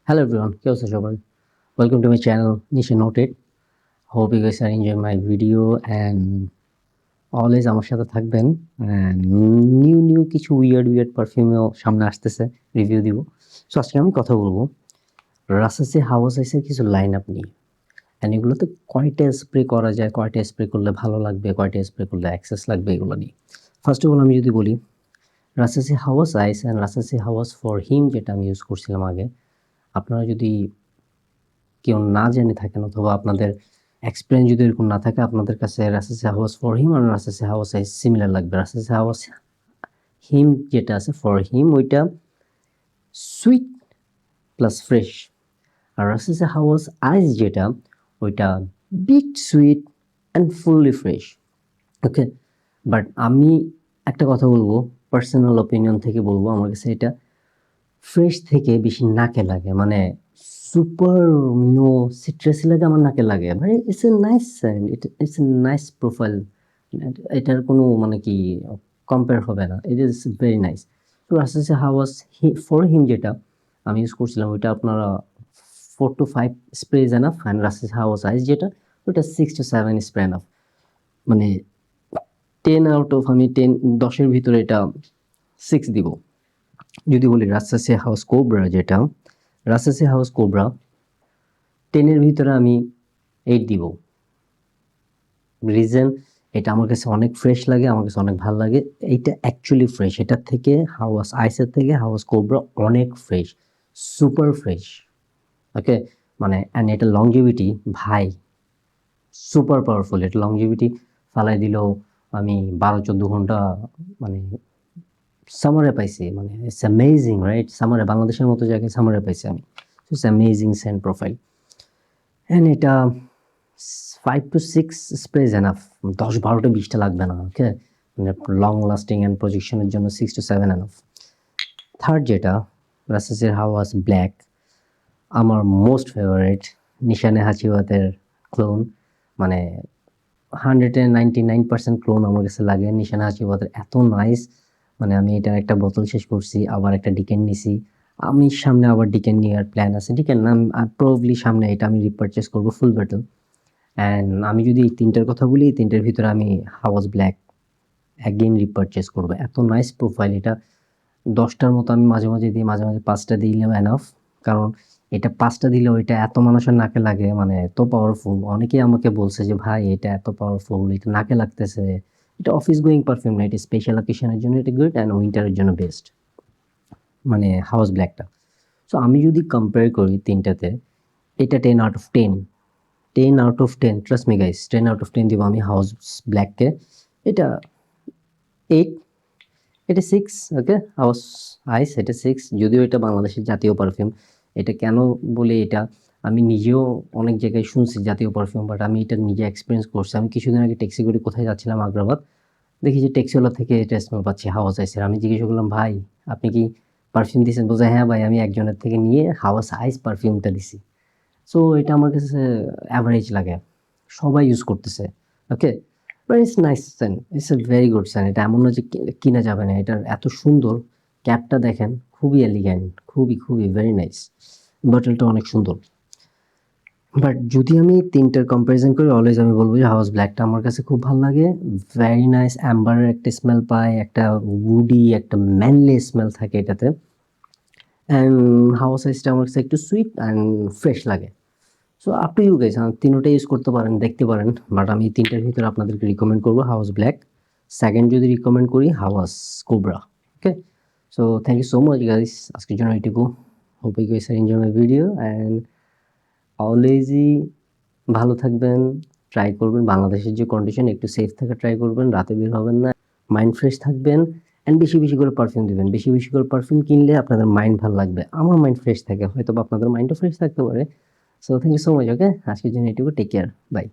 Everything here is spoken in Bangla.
Hello everyone, কি অবস্থা সবার? Welcome to my channel Nisha Noted. Hope you guys are enjoying my video and always আমার সাথে থাকবেন and নিউ কিছু উইয়ার্ড পারফিউমেও সামনে আসতেছে, রিভিউ দিব। সো আজকে আমি কথা বলবো রাসাসি হাওয়াস আইসের কিছু লাইন আপ নিয়ে। অ্যান্ড এগুলোতে কয়টা স্প্রে করা যায়, কয়টা স্প্রে করলে ভালো লাগবে, কয়টা স্প্রে করলে অ্যাক্সেস লাগবে, এগুলো নিয়ে। ফার্স্ট অফ অল আমি যদি বলি রাসাসি Hawas ice and রাসাসি হাওয়াস for him, যেটা আমি ইউজ করছিলাম আগে, আপনারা যদি কেউ না জেনে থাকেন অথবা আপনাদের এক্সপিরিয়েন্স যদি এরকম না থাকে, আপনাদের কাছে রাসাসি হাওয়াস for him R Rasasi Hawas ice similar লাগবে। রাসাসি হাওয়াস হিম যেটা আছে ফর হিম, ওইটা সুইট প্লাস ফ্রেশ, আর রাসাসি হাওয়াস আইস যেটা, ওইটা bit sweet and fully fresh. Okay, but আমি একটা কথা বলবো, পার্সোনাল ওপিনিয়ন থেকে বলবো, আমার কাছে এটা ফ্রেশ থেকে বেশি নাকে লাগে, মানে সুপার সিট্রাসি লাগে আমার নাকে লাগে। ভাই it's a nice scent, it's a nice profile, এটার কোনো মানে কি কম্পেয়ার হবে না, ইট ইজ ভেরি নাইস। তো রাসাসি হাওয়াস ফর হিম যেটা আমি ইউজ করছিলাম, ওইটা আপনারা 4 to 5 স্প্রেজ enough, and রাসাসি Hawas ice যেটা, ওইটা 6 to 7 স্প্রে এনাফ। মানে 10 আউট অফ, আমি 10-এর ভিতরে এটা 6 দিব। যদি বলি রাসাসি হাউস কোবরা যেটা, রাসাসি হাউস কোবরা 10-এর ভিতরে আমি 8 দিব। রিজন, এটা আমার কাছে অনেক ফ্রেশ লাগে, আমার কাছে অনেক ভালো লাগে। এইটা অ্যাকচুয়ালি ফ্রেশ, এটার থেকে হাওয়াস আইসের থেকে হাওয়াস কোবরা অনেক ফ্রেশ, সুপার ফ্রেশ। ওকে, মানে অ্যান্ড এটা লংজিভিটি ভাই সুপার পাওয়ারফুল। এটা লংজিভিটি ফালাই দিলেও আমি 12-14 ঘন্টা মানে সামারে পাইছি, মানে ইটস অ্যামেজিং রাইট। সামারে, বাংলাদেশের মতো জায়গায় সামারে পাইছি আমি। It's amazing scent profile, and এটা 5 to 6 স্প্রেজ এনাফ, 10-12টা 20টা লাগবে না। ওকে, মানে লং লাস্টিং অ্যান্ড প্রজেকশনের জন্য 6 to 7 এনাফ। থার্ড যেটা রাসাসির হাওয়াস ব্ল্যাক, আমার মোস্ট ফেভারিট নিশানে হাচিওয়াতের ক্লোন, মানে 199% ক্লোন আমার কাছে লাগে। নিশানে হাচিওয়াতের এত নাইস, মানে আমি এটার একটা বোতল শেষ করছি, আবার একটা ডিকেন নিছি। আমি সামনে আবার ডিকেন নেওয়ার প্ল্যান আছে। ডিকেন না, প্রবাবলি সামনে এটা আমি রিপারচেস করবো ফুল বোতল। অ্যান্ড আমি যদি এই তিনটার কথা বলি, এই তিনটার ভিতরে আমি হাওয়াস ব্ল্যাক অ্যাগেন রিপারচেস করবো। এত নাইস প্রোফাইল, এটা 10টার মতো আমি মাঝে মাঝে দিই, মাঝে মাঝে 5টা দিলেও এনাফ। কারণ এটা 5টা দিলেও এটা এত মানুষের নাকে লাগে, মানে এত পাওয়ারফুল। অনেকেই আমাকে বলছে যে ভাই এটা এত পাওয়ারফুল, এটা নাকে লাগতেছে। এটা অফিস গোয়িং পারফিউম না, এটা স্পেশাল অকেশনের জন্য এটা গুড, অ্যান্ড উইন্টারের জন্য বেস্ট, মানে হাউস ব্ল্যাকটা। সো আমি যদি কম্পেয়ার করি তিনটাতে, এটা 10 out of 10, 10 out of 10, trust me guys, 10 out of 10 দিব আমি হাউস ব্ল্যাককে। এটা 8, এটা 6। ওকে, হাউস আইস এটা 6, যদিও এটা বাংলাদেশের জাতীয় পারফিউম। এটা কেন বলি, এটা আমি নিজেও অনেক জায়গায় শুনছি জাতীয় পারফিউম, বাট আমি এটা নিজে এক্সপিরিয়েন্স করছি। আমি কিছুদিন আগে ট্যাক্সি করে কোথায় যাচ্ছিলাম, আগ্রাবাদ, দেখি যে ট্যাক্সিওয়ালা থেকে এটা স্মেল পাচ্ছি হাওয়াস আইসের। আমি জিজ্ঞেস করলাম, ভাই আপনি কি পারফিউম দিয়েছেন? বলছে হ্যাঁ ভাই, আমি একজনের থেকে নিয়ে হাওয়াস আইস পারফিউমটা দিছি। সো এটা আমার কাছে অ্যাভারেজ লাগে, সবাই ইউজ করতেছে। Okay, but it's nice scent, it's a very good scent. এটা এমন না যে কিনা যাবে না, এটার এত সুন্দর। ক্যাপটা দেখেন, খুবই এলিগ্যান্ট, খুবই খুবই ভেরি নাইস। বটলটা অনেক সুন্দর। বাট যদি আমি তিনটার কম্পারিজন করি, অলওয়েজ আমি বলবো যে হাউস ব্ল্যাকটা আমার কাছে খুব ভালো লাগে। ভেরি নাইস অ্যাম্বারের একটা স্মেল পায়, একটা উডি, একটা ম্যানলি স্মেল থাকে এটাতে। অ্যান্ড হাউস আইসটা আমার কাছে একটু সুইট অ্যান্ড ফ্রেশ লাগে। So up to you guys, তিনোটা ইউজ করতে পারেন, দেখতে পারেন। বাট আমি তিনটার ভিতরে আপনাদেরকে রিকমেন্ড করবো হাউস ব্ল্যাক। সেকেন্ড যদি রিকমেন্ড করি হাওয়াস cobra. Okay, so thank you so much guys, আজকের জন্য এইটুকু। Hope you guys are enjoy my video, and অলওয়েজই ভালো থাকবেন, ট্রাই করবেন বাংলাদেশের যে কন্ডিশন, একটু সেফ থাকা ট্রাই করবেন, রাতে বের হবেন না, মাইন্ড ফ্রেশ থাকবেন, অ্যান্ড বেশি বেশি করে পারফিউম দিবেন। বেশি বেশি করে পারফিউম কিনলে আপনাদের মাইন্ড ভালো লাগবে। আমার মাইন্ড ফ্রেশ থাকে, হয়তো বা আপনাদের মাইন্ডও ফ্রেশ থাকতে পারে। So thank you so much. Okay, আজকের জন্য এটুকু, টেক কেয়ার, বাই।